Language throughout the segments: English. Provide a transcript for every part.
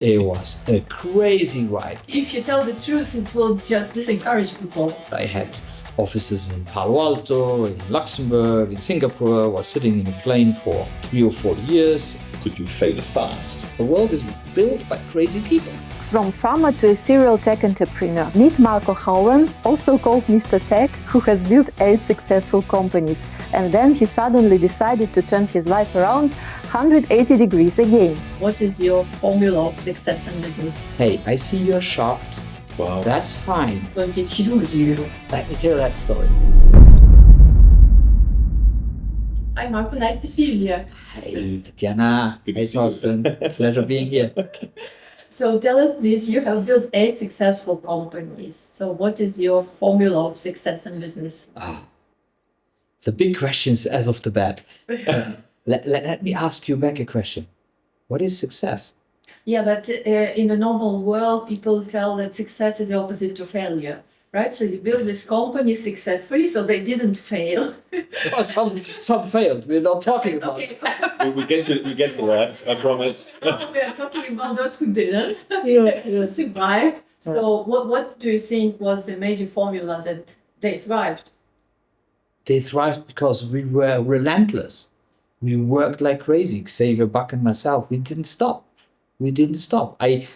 It was a crazy ride. If you tell the truth, it will just disencourage people. I had offices in Palo Alto, in Luxembourg, in Singapore. I was sitting in a plane for 3 or 4 years. Could you fail fast? The world is built by crazy people. From farmer to a serial tech entrepreneur. Meet Marco Houwen, also called Mr. Tech, who has built 8 successful companies. And then he suddenly decided to turn his life around 180 degrees again. What is your formula of success in business? Hey, I see you're shocked. Wow. That's fine. What did he use you? Let me tell that story. Hi Marco, nice to see you here. Hey, Tatiana. Good to Hey, see you. Thorsten. Pleasure being here. So tell us please, you have built 8 successful companies. So what is your formula of success in business? The big questions as of the bat. Let me ask you back a question. What is success? Yeah, but in a normal world, people tell that success is the opposite to failure, right? So you build this company successfully, so they didn't fail. Oh, some failed. We're not talking about Okay. it. We get to that, I promise. We are talking about those who didn't Yeah. survive. So what do you think was the major formula that they survived? They thrived because we were relentless. We worked like crazy. Xavier, Buck, and myself. We didn't stop. I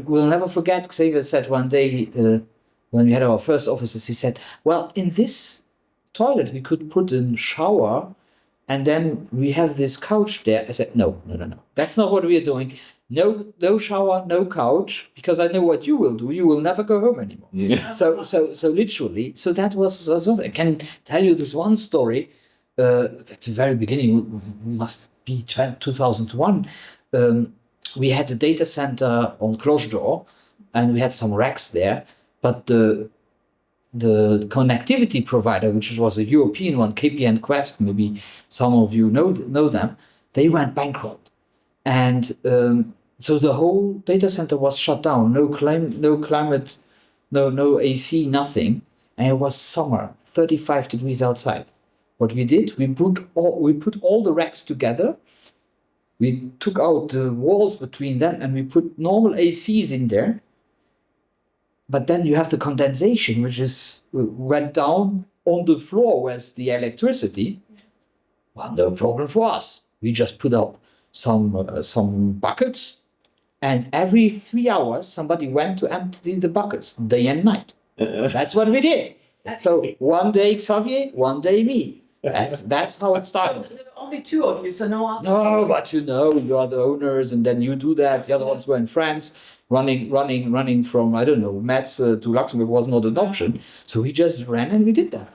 will never forget. Xavier said one day when we had our first offices, he said, "Well, in this toilet we could put a shower, and then we have this couch there." I said, "No. That's not what we are doing. No shower, no couch, because I know what you will do. You will never go home anymore." Yeah. So literally, so that was. I can tell you this one story. At the very beginning, must be 2001. We had a data center on Cloche d'Or, and we had some racks there. But the connectivity provider, which was a European one, KPN Quest, maybe some of you know them, they went bankrupt, and so the whole data center was shut down. No climate, no AC, nothing, and it was summer, 35 degrees outside. What we did, we put all the racks together. We took out the walls between them and we put normal ACs in there. But then you have the condensation, which went down on the floor where's the electricity. Well, no problem for us. We just put up some buckets, and every 3 hours somebody went to empty the buckets, day and night. That's what we did. So one day Xavier, one day me. That's how it started. There were only 2 of you, so no other. No, but you are the owners, and then you do that. The other ones were in France, running from, I don't know, Metz to Luxembourg was not an option. So we just ran and we did that.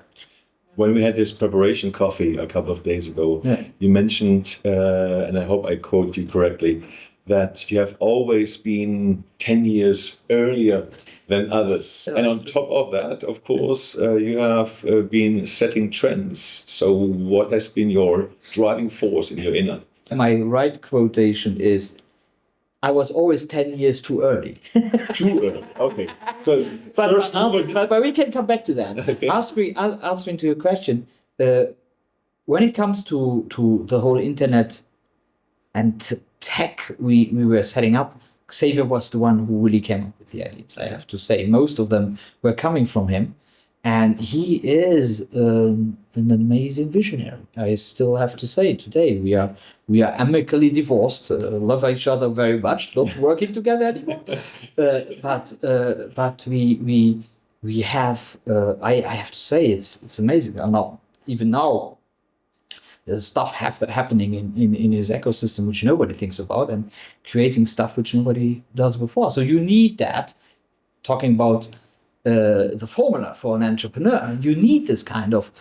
When we had this preparation coffee a couple of days ago, you mentioned, and I hope I quote you correctly, that you have always been 10 years earlier than others. And on top of that, of course, you have been setting trends. So what has been your driving force in your inner? My right quotation is, I was always 10 years too early. Too early, okay. So But we can come back to that. Okay. Answering to your question, when it comes to the whole internet and tech we were setting up, Xavier was the one who really came up with the ideas. I have to say, most of them were coming from him, and he is an amazing visionary. I still have to say, today we are amicably divorced, love each other very much, not working together anymore. But we have. I have to say, it's amazing. Even now. There's stuff happening in his ecosystem which nobody thinks about, and creating stuff which nobody does before. So you need that. Talking about the formula for an entrepreneur, you need this kind of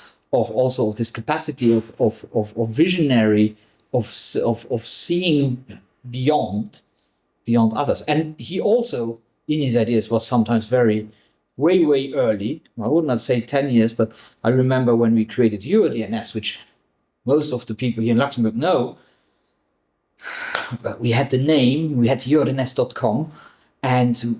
this capacity of visionary, of seeing beyond others. And he also, in his ideas, was sometimes way early. I would not say 10 years, but I remember when we created EuroDNS, which most of the people here in Luxembourg know, but we had the name, we had EuroDNS.com, and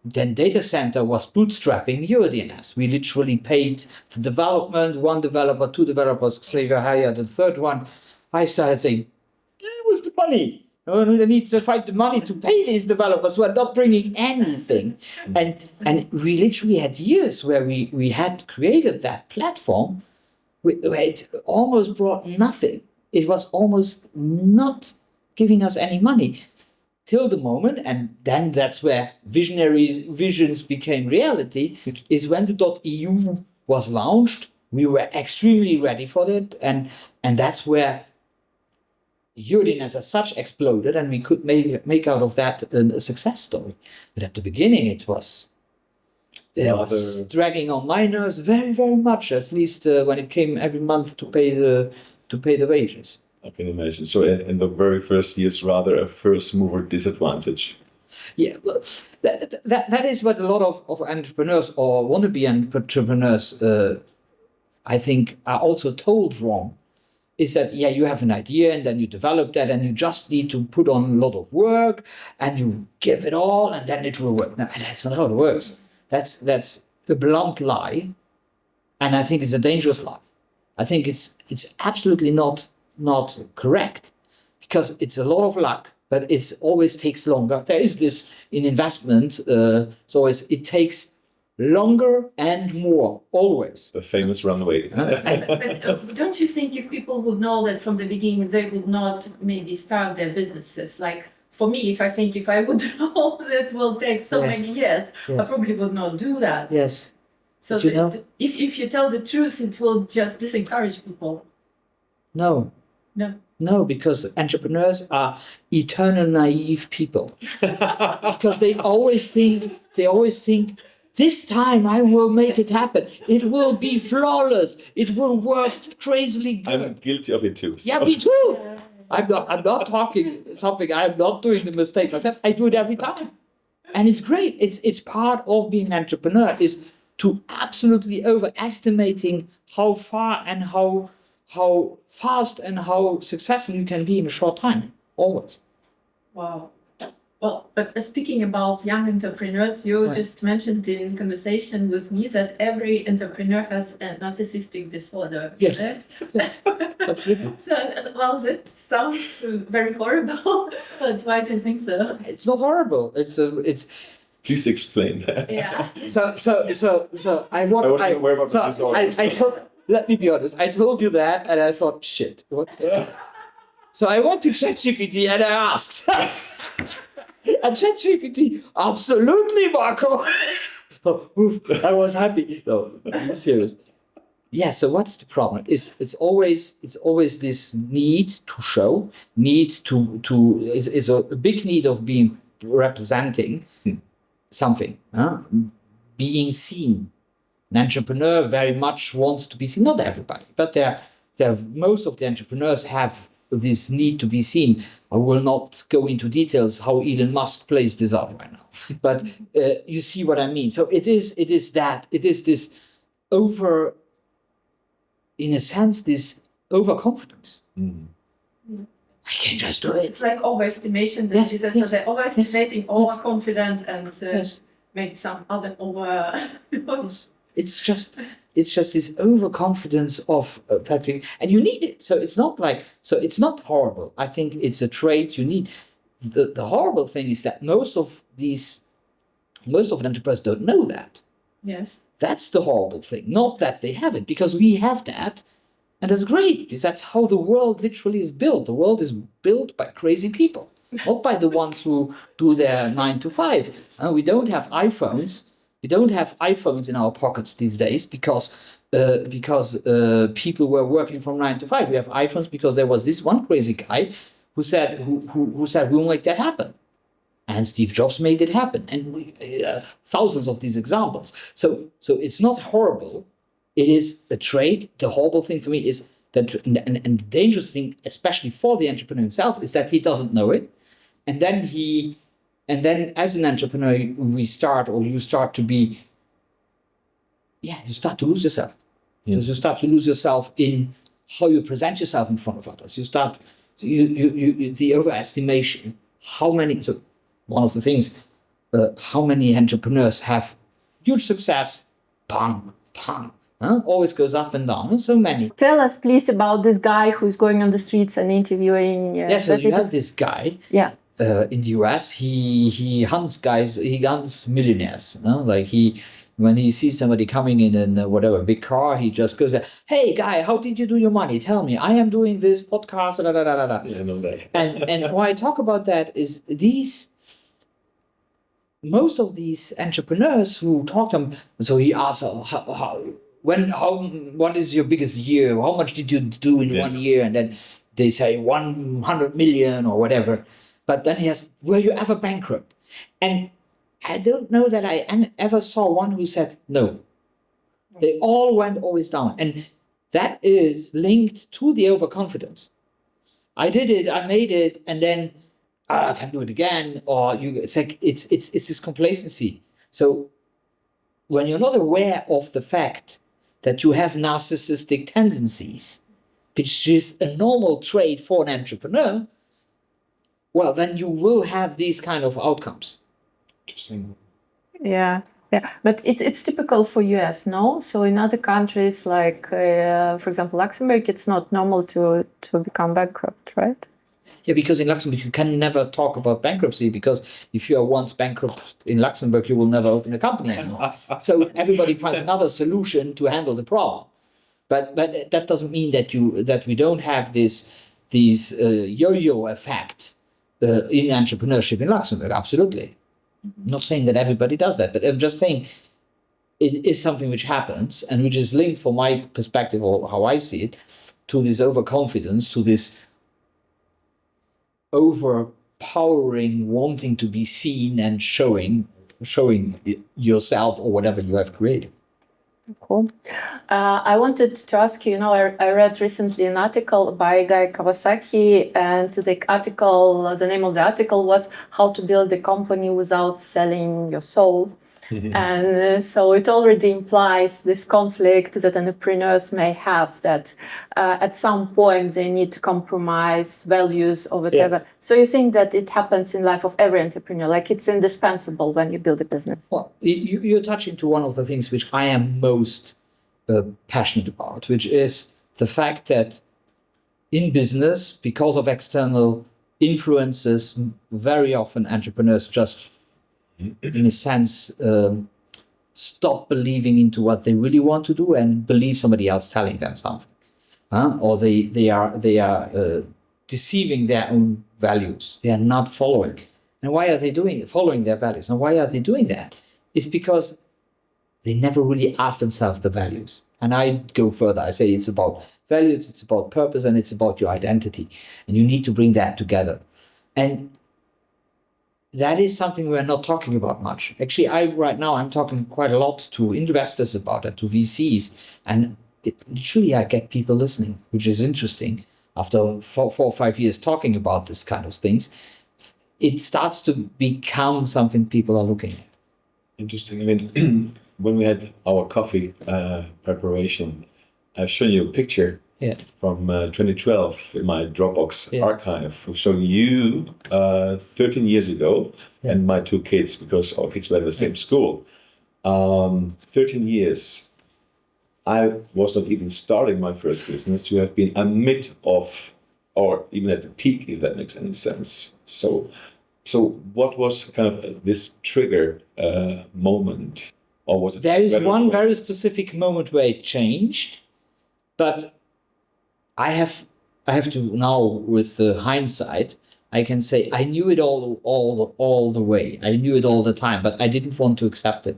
then data center was bootstrapping EuroDNS. We literally paid the development, 1 developer, 2 developers, Xavier hired the 3rd one. I started saying, "Where's the money? No, they need to find the money to pay these developers who are not bringing anything. And we literally had years where we had created that platform where it almost brought nothing. It was almost not giving us any money till the moment, and then that's where visions became reality, is when the .eu was launched. We were extremely ready for it, and that's where EuroDNS as such exploded, and we could make out of that a success story. But at the beginning, it was dragging on my nerves very, very much. At least when it came every month to pay the wages. I can imagine. So in the very first years, rather a first mover disadvantage. Yeah, well, that is what a lot of entrepreneurs or wannabe entrepreneurs, I think, are also told wrong. Is that, yeah, you have an idea and then you develop that and you just need to put on a lot of work and you give it all and then it will work. No, that's not how it works. That's a blunt lie, and I think it's a dangerous lie. I think it's absolutely not correct, because it's a lot of luck, but it always takes longer. There is this in investment, so it takes longer and more, always. The famous runway. But don't you think if people would know that from the beginning, they would not maybe start their businesses? Like for me, if I would know that will take so many years, I probably would not do that. Yes. So if you tell the truth, it will just disencourage people. No, because entrepreneurs are eternal naive people. Because they always think, this time I will make it happen. It will be flawless. It will work crazily good. I'm guilty of it too. So. Yeah, me too. I'm not talking something. I'm not doing the mistake myself. I do it every time. And it's great. It's part of being an entrepreneur, is to absolutely overestimating how far and how fast and how successful you can be in a short time. Always. Wow. Well, but speaking about young entrepreneurs, you just mentioned in conversation with me that every entrepreneur has a narcissistic disorder. Yes. Absolutely. So, well, that sounds very horrible, but why do you think so? It's not horrible. It's. Please explain that. Yeah. So I wasn't aware about the disorder. Let me be honest. I told you that, and I thought, shit. What? So I went to ChatGPT and I asked. And ChatGPT, absolutely, Marco. I was happy. No, I'm serious. Yeah. So what's the problem? It's always this need to show, is a big need of being representing something, being seen. An entrepreneur very much wants to be seen. Not everybody, but most of the entrepreneurs have this need to be seen. I will not go into details how Elon Musk plays this out right now, but you see what I mean. So it is this over, in a sense, this overconfidence. I can just do it. It's like overestimation. Yes, So they're overestimating, overconfident, and maybe some other over. It's just this overconfidence of that thing, and you need it. So it's not horrible. I think it's a trait you need. The horrible thing is that most of entrepreneurs don't know that. Yes. That's the horrible thing. Not that they have it, because we have that, and that's great. That's how the world literally is built. The world is built by crazy people, not by the ones who do their 9 to 5. We don't have iPhones. We don't have iPhones in our pockets these days because people were working from 9 to 5. We have iPhones because there was this one crazy guy who said we'll make that happen, and Steve Jobs made it happen, and thousands of these examples. So it's not horrible. It is a trait. The horrible thing for me is that, and the dangerous thing, especially for the entrepreneur himself, is that he doesn't know it, and then as an entrepreneur, you start to lose yourself. Because you start to lose yourself in how you present yourself in front of others. The overestimation. One of the things, how many entrepreneurs have huge success, bang, bang, Always goes up and down. And so many. Tell us, please, about this guy who's going on the streets and interviewing. So you have this guy. Yeah. In the US, he hunts guys. He hunts millionaires. When he sees somebody coming in whatever big car, he just goes, "Hey guy, how did you do your money? Tell me. I am doing this podcast." Da, da, da, da, da. Yeah, I know that. and why I talk about that is most of these entrepreneurs who talk to him. So he asks, what is your biggest year? How much did you do in 1 year? And then they say 100 million or whatever. But then he has, were you ever bankrupt? And I don't know that I ever saw one who said no. They all went always down. And that is linked to the overconfidence. I did it, I made it, and then I can do it again. Or it's this complacency. So when you're not aware of the fact that you have narcissistic tendencies, which is a normal trait for an entrepreneur, well, then you will have these kind of outcomes. Interesting. Yeah. But it's typical for US, no? So in other countries, like, for example, Luxembourg, it's not normal to become bankrupt, right? Yeah, because in Luxembourg, you can never talk about bankruptcy, because if you are once bankrupt in Luxembourg, you will never open a company anymore. So everybody finds another solution to handle the problem. But that doesn't mean that we don't have these yo-yo effect in entrepreneurship in Luxembourg. Absolutely. I'm not saying that everybody does that, but I'm just saying it is something which happens and which is linked, from my perspective or how I see it, to this overconfidence, to this overpowering wanting to be seen and showing yourself or whatever you have created. Cool. I wanted to ask you, I read recently an article by Guy Kawasaki, and the name of the article was How to Build a Company Without Selling Your Soul. And so it already implies this conflict that entrepreneurs may have, that at some point they need to compromise values or whatever. Yeah. So you think that it happens in life of every entrepreneur, like it's indispensable when you build a business? Well, you're touching to one of the things which I am most passionate about, which is the fact that in business, because of external influences, very often entrepreneurs just, in a sense, stop believing into what they really want to do and believe somebody else telling them something, or they are deceiving their own values. They are not following. And why are they following their values? And why are they doing that? It's because they never really ask themselves the values. And I go further. I say it's about values, it's about purpose, and it's about your identity. And you need to bring that together. And that is something we're not talking about much. Actually, right now I'm talking quite a lot to investors about it, to VCs, and literally I get people listening, which is interesting. After 4 or 5 years talking about this kind of things, it starts to become something people are looking at. Interesting. I mean, when we had our coffee preparation, I've shown you a picture from 2012 in my Dropbox archive, showing you 13 years ago and my 2 kids, because our kids were in the same school. 13 years. I was not even starting my first business. You have been amid of, or even at the peak, if that makes any sense. So what was kind of this trigger moment? Or was it? There is one very specific moment where it changed, but I have to now, with hindsight, I can say I knew it all the way. I knew it all the time, but I didn't want to accept it.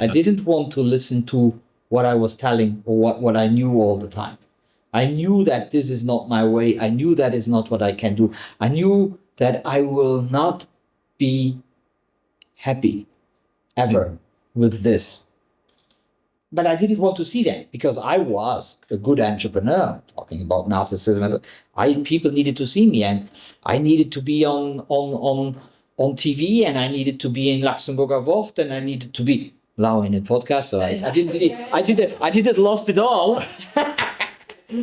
I didn't want to listen to what I was telling or what I knew all the time. I knew that this is not my way. I knew that is not what I can do. I knew that I will not be happy ever with this. But I didn't want to see that, because I was a good entrepreneur, talking about narcissism. People needed to see me, and I needed to be on TV, and I needed to be in Luxembourger Wort, and I needed to be now in a podcast. So I didn't lost it all,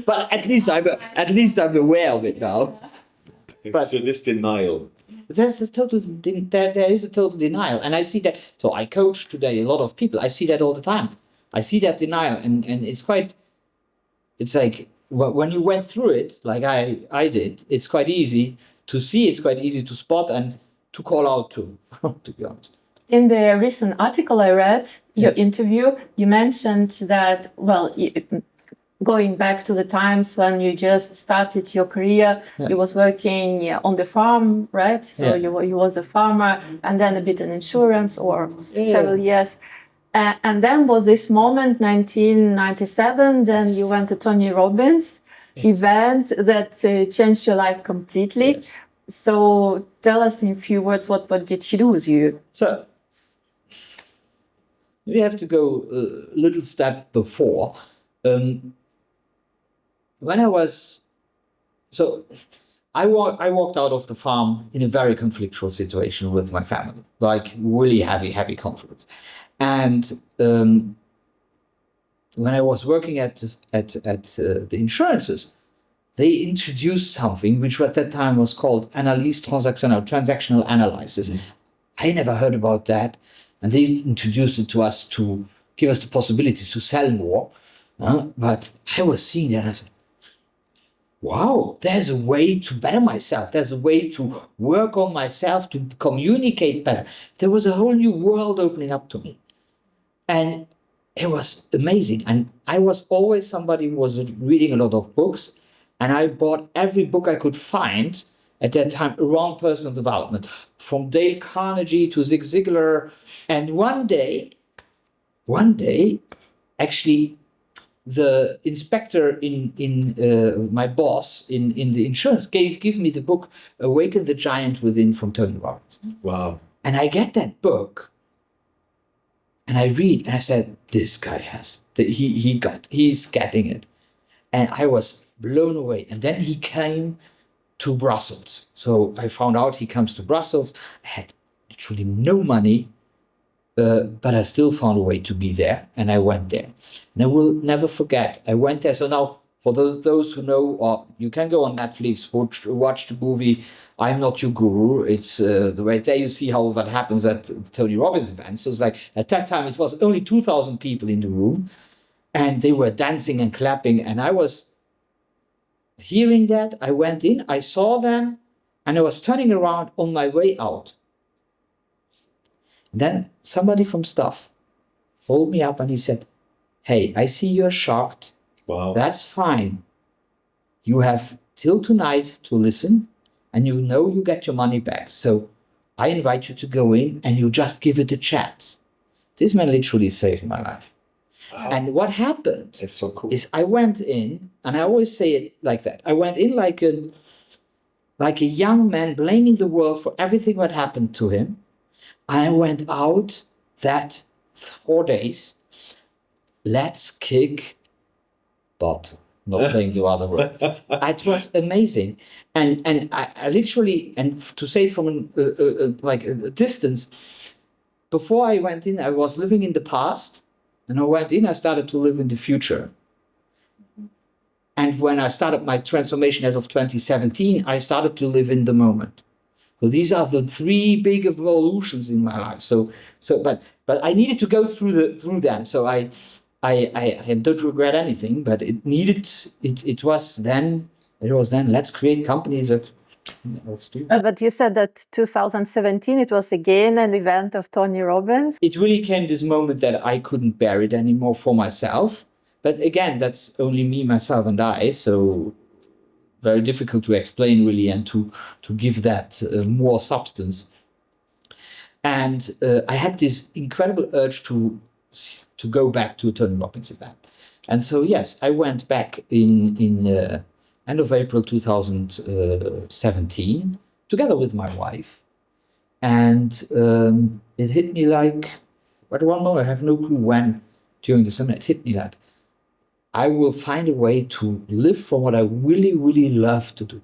but at least I'm aware of it now. But so this denial. There is a total denial, and I see that. So I coach today a lot of people. I see that all the time. I see that denial, and it's like when you went through it, like I did, it's quite easy to see, it's quite easy to spot and to call out to be honest. In the recent article I read, your interview, you mentioned that, going back to the times when you just started your career, you was working on the farm, right? So you was a farmer, and then a bit in insurance or several years. And then was this moment, 1997, then you went to Tony Robbins event that changed your life completely. Yes. So tell us in a few words, what did he do with you? So we have to go a little step before. When I walked out of the farm in a very conflictual situation with my family, like really heavy conflicts. And when I was working at the insurances, they introduced something which at that time was called transactional analysis. I never heard about that. And they introduced it to us to give us the possibility to sell more. But I was seeing that and I said, wow, there's a way to better myself. There's a way to work on myself, to communicate better. There was a whole new world opening up to me. And it was amazing. And I was always somebody who was reading a lot of books. And I bought every book I could find at that time around personal development, from Dale Carnegie to Zig Ziglar. And one day, actually, the inspector my boss in the insurance gave me the book Awaken the Giant Within from Tony Robbins. Wow. And I get that book and I read and I said, this guy he's getting it. And I was blown away. And then he came to Brussels. So I found out he comes to Brussels. I had literally no money. But I still found a way to be there, and I went there. And I will never forget, I went there. So now, for those who know, or you can go on Netflix, watch the movie I'm Not Your Guru. It's the way there you see how that happens at Tony Robbins events. So it's like, at that time, it was only 2,000 people in the room, and they were dancing and clapping, and I was hearing that. I went in, I saw them, and I was turning around on my way out. Then somebody from staff pulled me up and he said, hey, I see you're shocked. Wow. That's fine. You have till tonight to listen and you get your money back. So I invite you to go in and you just give it a chance. This man literally saved my life. Wow. And what happened It's so cool. is I went in, and I always say it like that. I went in like a young man blaming the world for everything that happened to him. I went out that 4 days. Let's kick butt. Not saying the other word. It was amazing, and I literally, and to say it from a distance. Before I went in, I was living in the past, and I went in. I started to live in the future. And when I started my transformation as of 2017, I started to live in the moment. So these are the 3 big evolutions in my life. But I needed to go through them. So I don't regret anything. But it was then. Let's create companies that. Let's do. But you said that 2017 it was again an event of Tony Robbins. It really came this moment that I couldn't bear it anymore for myself. But again, that's only me, myself, and I. So. Very difficult to explain, really, and to give that more substance. And I had this incredible urge to go back to a Tony Robbins event. And so, yes, I went back in end of April 2017, together with my wife. And it hit me like, at one moment, I have no clue when, during the summer, it hit me like, I will find a way to live from what I really, really love to do.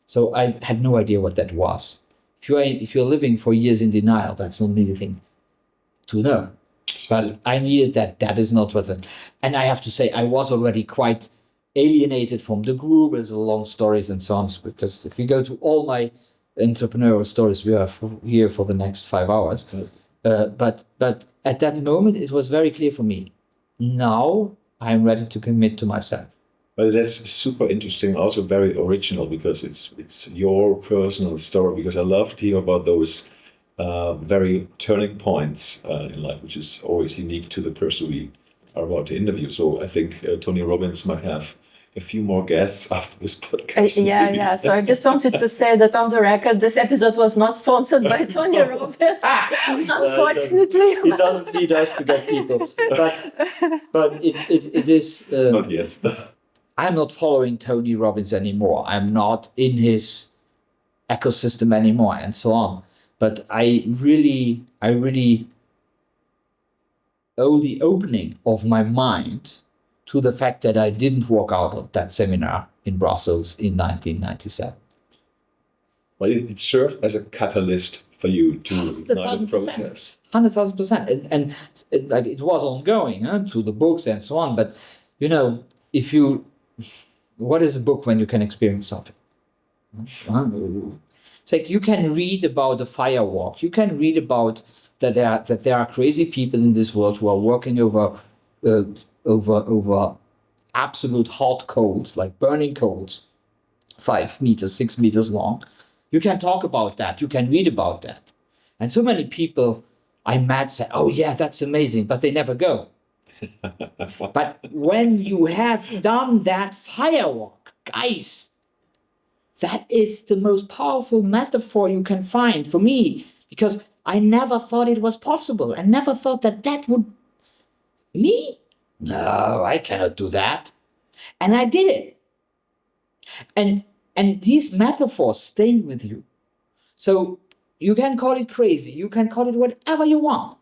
So I had no idea what that was. If you're living for years in denial, that's not an easy thing to know. But I needed that. That is not what. And I have to say, I was already quite alienated from the group. It's long stories and so on. Because if you go to all my entrepreneurial stories, we are here for the next 5 hours. But at that moment, it was very clear for me. now I'm ready to commit to myself. Well, that's super interesting, also very original, because it's your personal story. Because I love to hear about those very turning points in life, which is always unique to the person we are about to interview. So I think Tony Robbins might have a few more guests after this podcast. Yeah. So I just wanted to say that on the record, this episode was not sponsored by Tony Robbins, unfortunately. It doesn't need us to get people, but it is. Not yet. I'm not following Tony Robbins anymore. I'm not in his ecosystem anymore, and so on. But I really owe the opening of my mind to the fact that I didn't walk out of that seminar in Brussels in 1997. Well, it served as a catalyst for you to ignite the process. 100,000%. And like it was ongoing through the books and so on. But, what is a book when you can experience something? It's like you can read about the Firewalk. You can read about that there are crazy people in this world who are working over absolute hot coals, like burning coals, 5 meters, 6 meters long. You can talk about that. You can read about that. And so many people I met say, oh yeah, that's amazing, but they never go. But when you have done that Firewalk, guys, that is the most powerful metaphor you can find for me, because I never thought it was possible. I never thought that would... Me? No, I cannot do that. And I did it. And these metaphors stay with you. So you can call it crazy. You can call it whatever you want.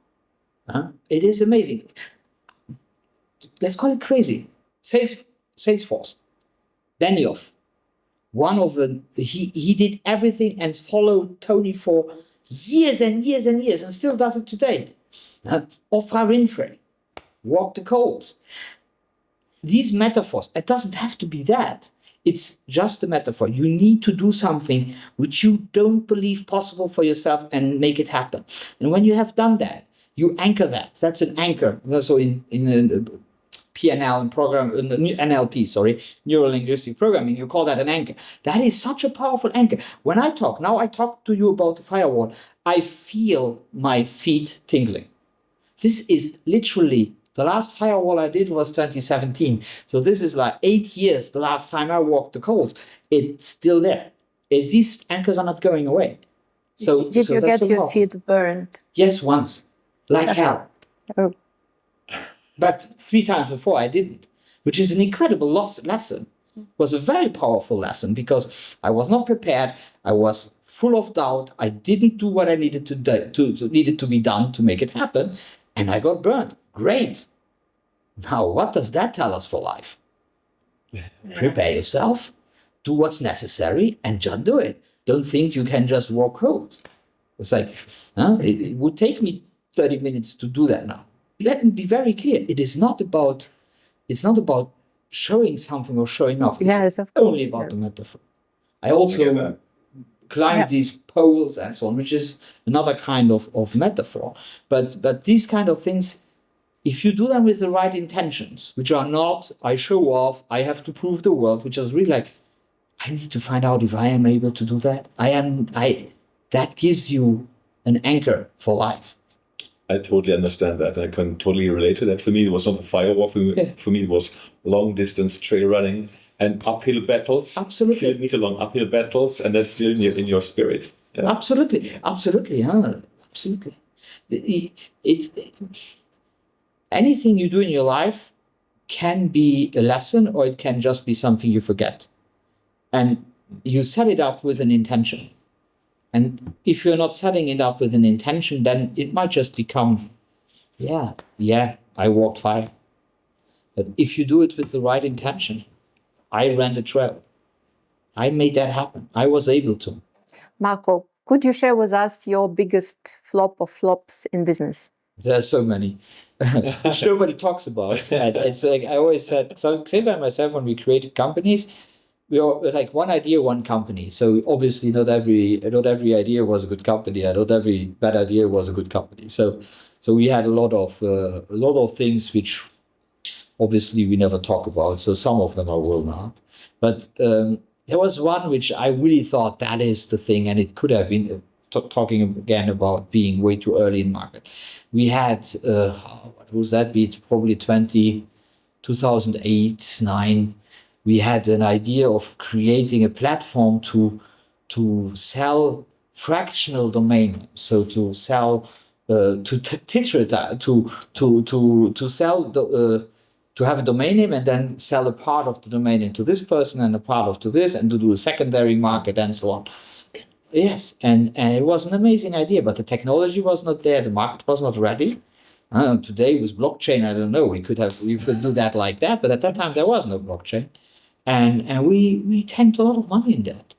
It is amazing. Let's call it crazy. Salesforce. Benioff. One of the... He did everything and followed Tony for years and years and years and still does it today. Oprah Winfrey. Walk the coals. These metaphors, it doesn't have to be that. It's just a metaphor. You need to do something which you don't believe possible for yourself and make it happen. And when you have done that, you anchor that. That's an anchor. So in PNL and program, NLP, neuro-linguistic programming, you call that an anchor. That is such a powerful anchor. When I talk to you about the firewall, I feel my feet tingling. This is literally, the last firewall I did was 2017. So this is like 8 years, the last time I walked the coals. It's still there. These anchors are not going away. So Did you get your feet burned? Yes, once. Like hell. Oh. But 3 times before I didn't, which is an incredible lesson. It was a very powerful lesson because I was not prepared. I was full of doubt. I didn't do what I needed to be done to make it happen. And I got burned. Great. Now, what does that tell us for life? Prepare yourself, do what's necessary, and just do it. Don't think you can just walk cold. It's like, it would take me 30 minutes to do that now. Let me be very clear. It's not about showing something or showing off. It's only about the metaphor. I also climbed these poles and so on, which is another kind of metaphor. But these kind of things, if you do them with the right intentions, which are not, I show off, I have to prove the world, which is really like, I need to find out if I am able to do that. That gives you an anchor for life. I totally understand that. I can totally relate to that. For me, it was not a firewalk. For me, it was long distance trail running and uphill battles. Absolutely. Kilometer-long uphill battles, and that's still in your spirit. Yeah. Absolutely. Anything you do in your life can be a lesson, or it can just be something you forget. And you set it up with an intention. And if you're not setting it up with an intention, then it might just become, I walked fire. But if you do it with the right intention, I ran the trail. I made that happen. I was able to. Marco, could you share with us your biggest flop or flops in business? There are so many, which nobody talks about. And it's like I always said, so Xavier and myself, when we created companies, we were like one idea, one company. So obviously not every idea was a good company, and not every bad idea was a good company. So we had a lot of things which obviously we never talk about. So some of them I will not. But there was one which I really thought that is the thing, and it could have been talking again about being way too early in market. We had, what was that? It's probably 2008, 9. We had an idea of creating a platform to sell fractional domain names. So to sell, to have a domain name and then sell a part of the domain name to this person and a part of to this, and to do a secondary market and so on. Yes, and it was an amazing idea, but the technology was not there. The market was not ready. Today with blockchain, I don't know. We could do that like that, but at that time there was no blockchain, and we tanked a lot of money in that,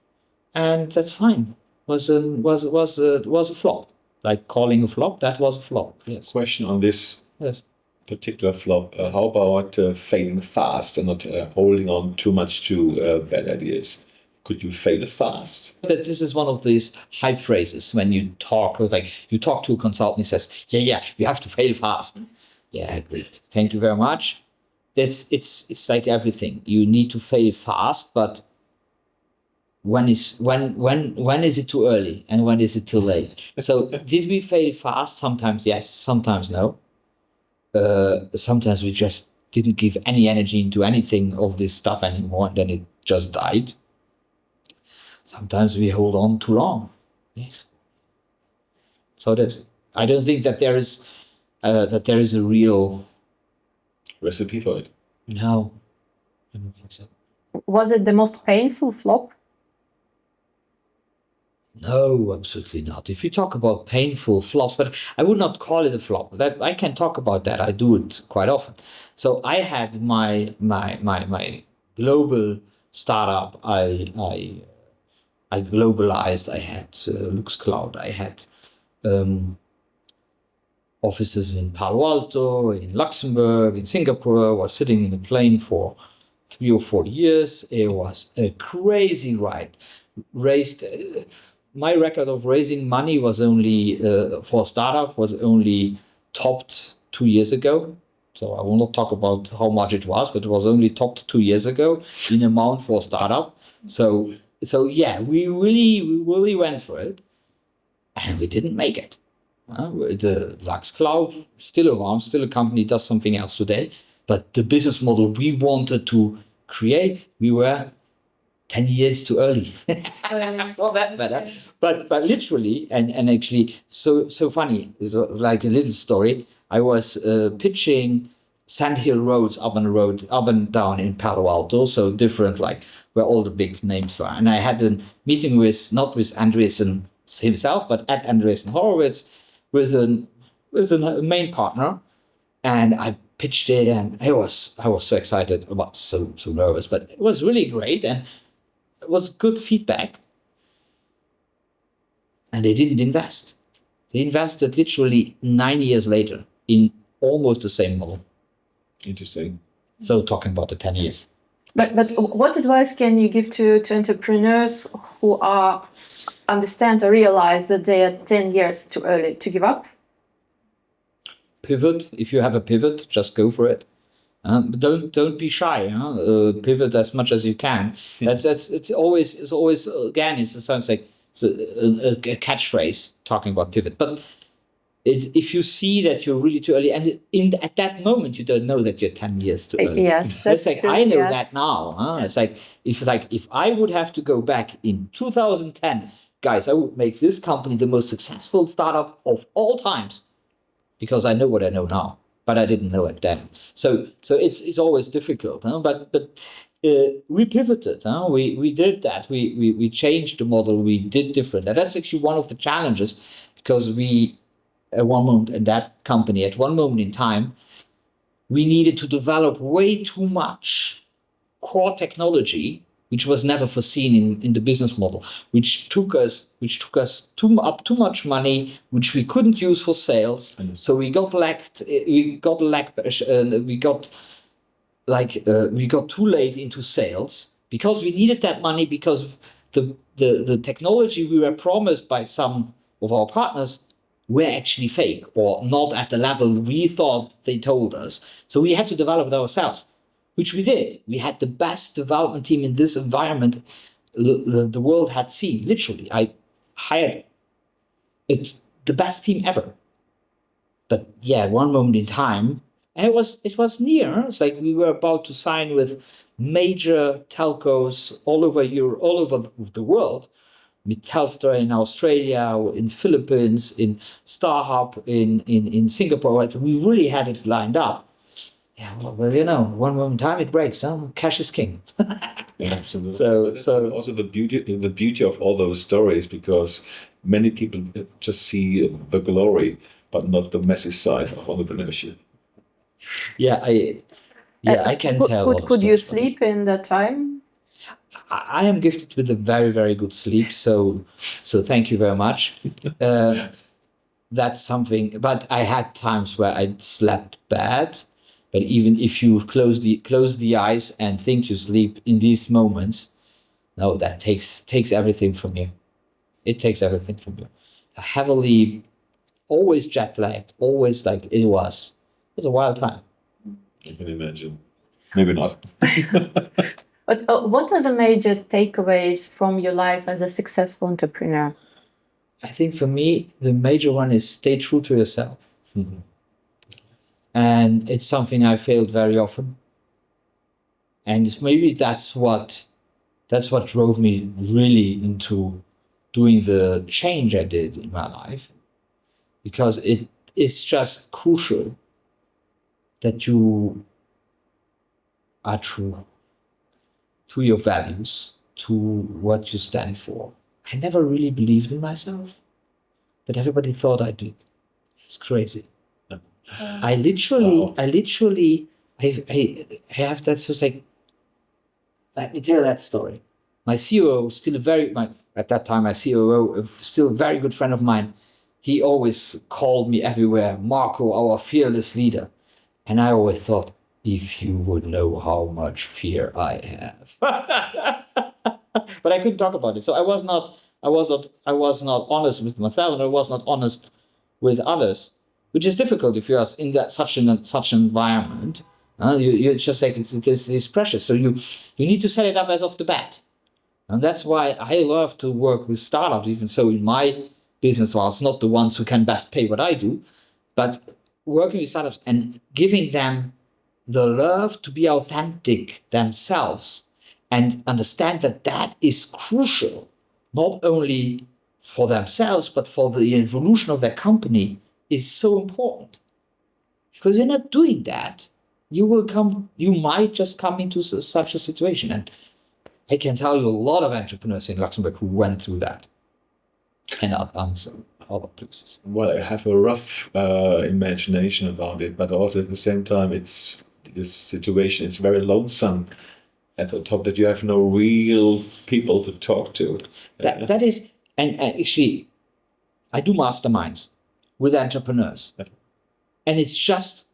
and that's fine. Was a flop. Like calling a flop, that was a flop. Yes. Question on this. Yes. Particular flop. How about failing fast and not holding on too much to bad ideas? Could you fail fast? This is one of these hype phrases when you talk, like you talk to a consultant, he says, yeah, you have to fail fast. Yeah, great. Thank you very much. It's like everything. You need to fail fast, but when is it too early and when is it too late? So did we fail fast? Sometimes yes, sometimes no. Sometimes we just didn't give any energy into anything of this stuff anymore, and then it just died. Sometimes we hold on too long. Yes. So it is. I don't think that there is a real recipe for it. No, I don't think so. Was it the most painful flop? No, absolutely not. If you talk about painful flops, but I would not call it a flop. That I can talk about that. I do it quite often. So I had my global startup. I globalized. I had LuxCloud. I had offices in Palo Alto, in Luxembourg, in Singapore. I was sitting in a plane for 3 or 4 years. It was a crazy ride. Raised. My record of raising money was only for a startup was only topped 2 years ago. So I will not talk about how much it was, but it was only topped 2 years ago in amount for a startup. So yeah, we really went for it, and we didn't make it. The LuxCloud still around, still a company, does something else today, but the business model we wanted to create, we were 10 years too early. Not that better. But literally, and actually, so funny, it's like a little story. I was pitching sandhill roads up and down in Palo Alto, so different, like where all the big names were. And I had a meeting not with Andreessen himself, but at Andreessen Horowitz with a main partner, and I pitched it, and I was so excited, about so nervous, but it was really great, and it was good feedback. And they didn't invest. They invested literally 9 years later in almost the same model. Interesting. So talking about the 10 years. But what advice can you give to entrepreneurs who understand or realize that they are 10 years too early to give up? Pivot. If you have a pivot, just go for it. Don't be shy. Pivot as much as you can. It's always again. It sounds like it's a catchphrase talking about pivot. But if you see that you're really too early, and at that moment you don't know that you're 10 years too early. Yes, that's it's like true. I know Yes. that now. It's like if I would have to go back in 2010, guys, I would make this company the most successful startup of all times, because I know what I know now. But I didn't know it then. So it's always difficult. But we pivoted. We did that. We changed the model. We did different. And that's actually one of the challenges, because we, at one moment in that company, at one moment in time, we needed to develop way too much core technology, which was never foreseen in the business model, which took us too much money, which we couldn't use for sales. So we got too late into sales, because we needed that money, because the technology we were promised by some of our partners were actually fake or not at the level we thought they told us. So we had to develop it ourselves, which we did. We had the best development team in this environment the world had seen. Literally, I hired it's the best team ever. But yeah, one moment in time, and it was near. It's like we were about to sign with major telcos all over Europe, all over the world, with Telstra in Australia, in Philippines, in StarHub, in Singapore. Like, we really had it lined up. Yeah, well, you know, one moment in time it breaks. Huh? Cash is king. Yeah, absolutely. So also the beauty of all those stories, because many people just see the glory, but not the messy side of entrepreneurship. Yeah, I can tell. Could you sleep in that time? I am gifted with a very, very good sleep, so thank you very much. That's something. But I had times where I slept bad. But even if you close the eyes and think you sleep in these moments, no, that takes everything from you. It takes everything from you. Heavily, always jet lagged, always like it was a wild time. I can imagine. Maybe not. But what are the major takeaways from your life as a successful entrepreneur? I think for me, the major one is stay true to yourself. Mm-hmm. And it's something I failed very often. And maybe that's what drove me really into doing the change I did in my life. Because it is just crucial that you are true to your values, to what you stand for. I never really believed in myself, but everybody thought I did. It's crazy. I have that sort of like, let me tell that story. My COO, at that time, my COO, still a very good friend of mine. He always called me everywhere, Marco, our fearless leader. And I always thought, if you would know how much fear I have. But I couldn't talk about it. So I was not honest with myself, and I was not honest with others, which is difficult if you're in that such an environment. You're just like, this pressure. So you need to set it up as off the bat. And that's why I love to work with startups, even so in my business, while it's not the ones who can best pay what I do, but working with startups and giving them the love to be authentic themselves and understand that is crucial, not only for themselves, but for the evolution of their company, is so important. Because you're not doing that, you might just come into such a situation. And I can tell you a lot of entrepreneurs in Luxembourg who went through that and other places. Well, I have a rough imagination about it, but also at the same time, this situation is very lonesome at the top, that you have no real people to talk to. That is, and actually, I do masterminds with entrepreneurs. And it's just,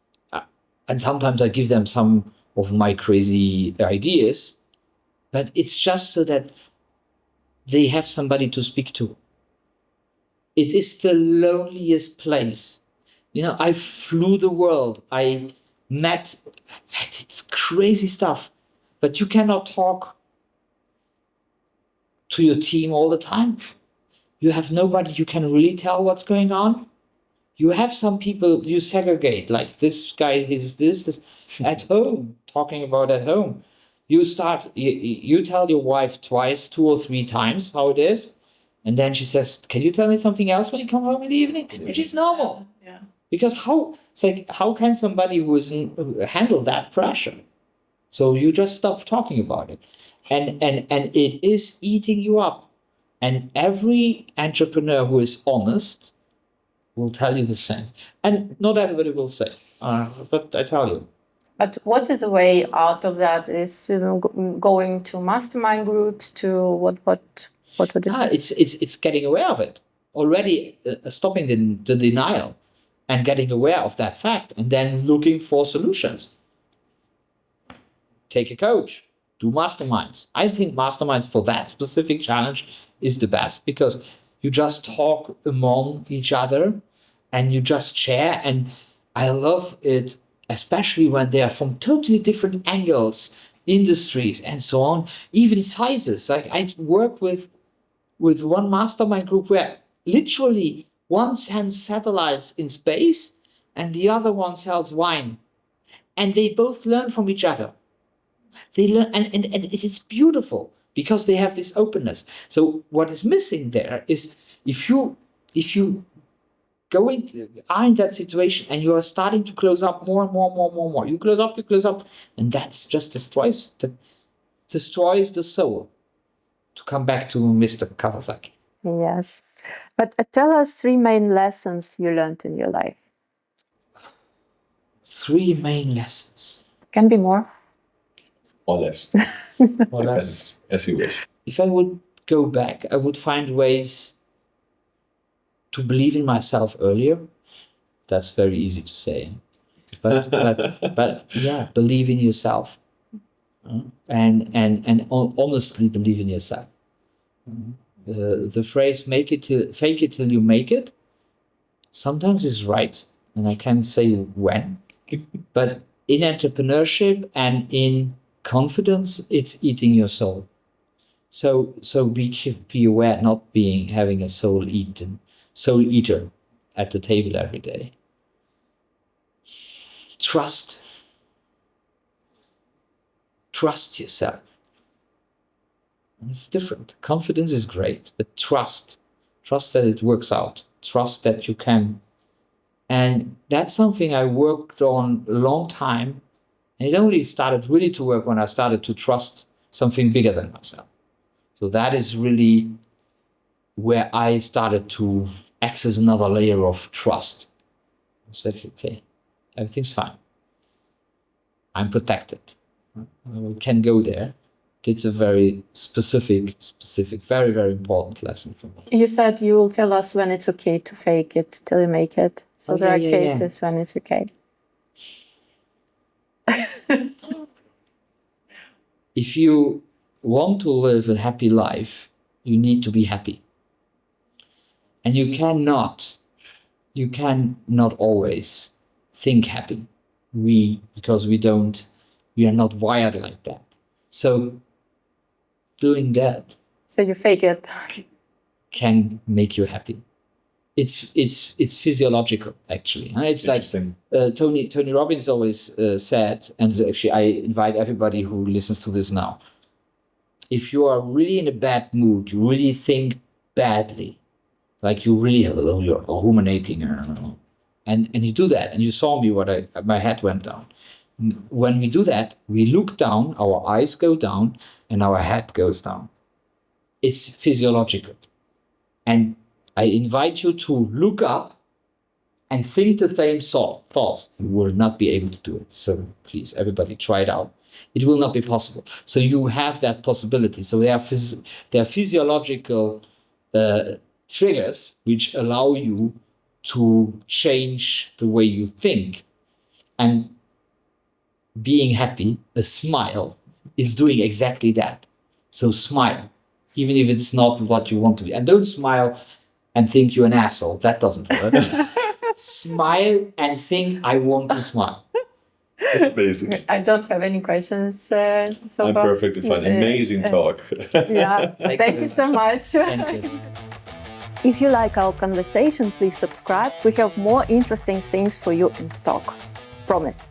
and sometimes I give them some of my crazy ideas, but it's just so that they have somebody to speak to. It is the loneliest place. You know, I flew the world. I did crazy stuff, but you cannot talk to your team all the time. You have nobody you can really tell what's going on. You have some people you segregate, like this guy is this at home, talking about at home. You tell your wife twice, 2 or 3 times how it is. And then she says, can you tell me something else when you come home in the evening? Which is normal. Yeah. Because how can somebody handle that pressure? So you just stop talking about it. And it is eating you up. And every entrepreneur who is honest will tell you the same. And not everybody will say, but I tell you. But what is the way out of that? Is going to mastermind groups, to what would you say? It's getting aware of it. Already stopping the denial and getting aware of that fact, and then looking for solutions. Take a coach, do masterminds. I think masterminds for that specific challenge is the best, because you just talk among each other. and you just share. And I love it, especially when they are from totally different angles, industries, and so on, even sizes. Like I work with one mastermind group where literally one sends satellites in space and the other one sells wine. And they both learn from each other. They learn, and it's beautiful because they have this openness. So what is missing there is if you are in that situation and you are starting to close up more and more. You close up, and that's just destroys the soul. To come back to Mr. Kawasaki. Yes. But tell us 3 main lessons you learned in your life. 3 main lessons. Can be more. Or less. Or less. As you wish. If I would go back, I would find ways to believe in myself earlier. That's very easy to say. But yeah, believe in yourself. And honestly believe in yourself. The phrase fake it till you make it sometimes is right, and I can't say when. But in entrepreneurship and in confidence, it's eating your soul. So be aware not having a soul eater at the table every day. Trust yourself. It's different. Confidence is great, but trust that it works out. Trust that you can. And that's something I worked on a long time. And it only started really to work when I started to trust something bigger than myself. So that is really where I started to access another layer of trust. I said, okay, everything's fine. I'm protected. We can go there. It's a very specific, very, very important lesson for me. You said you will tell us when it's okay to fake it till you make it. So there are cases when it's okay. If you want to live a happy life, you need to be happy. And you cannot always think happy. Because we are not wired like that. So doing that. So you fake it. Can make you happy. It's physiological, actually. It's like Tony Robbins always said, and actually I invite everybody who listens to this now. If you are really in a bad mood, you really think badly, like you really you're ruminating, and you do that, and you saw me my head went down. When we do that, we look down, our eyes go down, and our head goes down. It's physiological. And I invite you to look up and think the same thoughts. You will not be able to do it. So please, everybody, try it out. It will not be possible. So you have that possibility. So there are physiological triggers which allow you to change the way you think. And being happy, a smile, is doing exactly that. So smile, even if it's not what you want to be. And don't smile and think you're an asshole. That doesn't work. Smile and think, I want to smile. Amazing. I don't have any questions. So I'm perfectly fine. Amazing talk. Yeah, thank you so much. Thank you. If you like our conversation, please subscribe. We have more interesting things for you in stock. Promise.